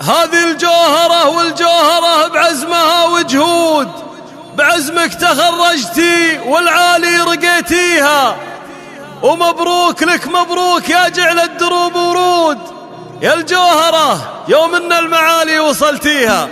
هذه الجوهرة والجوهرة بعزمها وجهود، بعزمك تخرجتي والعالي رقيتيها، ومبروك لك مبروك يا جعل الدروب ورود، يا الجوهرة يوم ان المعالي وصلتيها.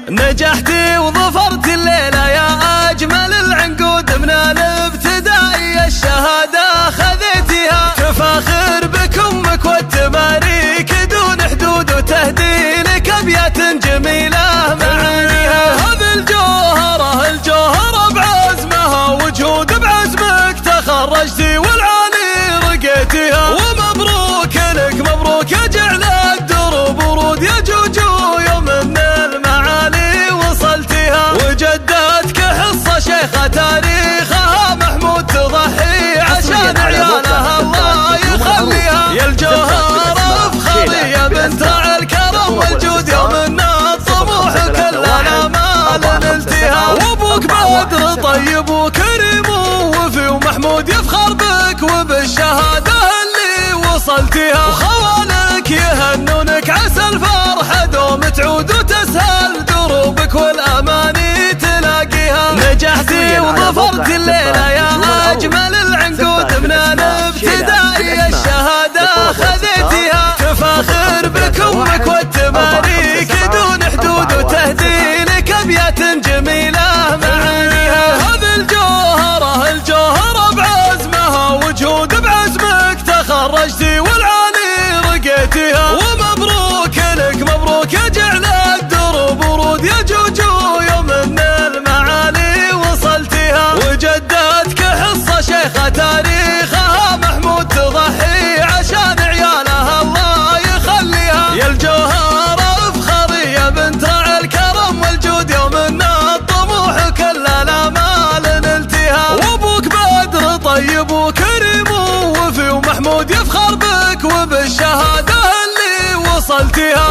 نجحتي وظفرت الليلة يا أجمل العنقود، من الابتدائي الشهادة خذيتيها، تفاخر بك أمك والتماريك دون حدود، وتهدي لك أبيات جميلة معانيها. هذه الجوهرة الجوهرة بعزمها وجهود، بعزمك تخرجتي والعالي رقيتيها، ومبروك لك مبروك يا جعل الدروب ورود، يا جوجو يوم من المعالي وصلتيها. وجدتك حصة شيخة تاريخها محمود، تضحي عشان عيالها الله يخليها، يا الجوهرة افخري يا بنت الكرم والجود، يوم ان الطموح كلنا ما نلتها. وابوك بدر طيب وكريم ووفي، ومحمود يفخر بك وبالشهادة اللي وصلتيها، وخوالك يهنونك عسى الفرحة دوم تعود، وتسهل دروبك والأماني تلاقيها. نجحتي وظفرت الليلة يا أجمل العنقود، من الابتدائي الشهادة خذيتيها، تفاخر بك أمك والتماريك دون حدود، وتهدي لك أبيات جميلة معانيها. هذه الجوهرة الجوهرة بعزمها وجهود، بعزمك تخرجتي والعالي رقيتيها، ومبروك لك مبروك يا جعل الدروب ورود، يا جوجو يوم من المعالي وصلتيها. وجدتك حصة شيخة تاريخها محمود، تضحي عشان عيالها الله يخليها. يا الجوهرة افخري يا بنت الكرم والجود، يوم ان الطموح كلنا ما نلتها. وابوك بدر طيب وكريم ووفي، ومحمود يفخر بك وبالشهادة اللي وصلتيها.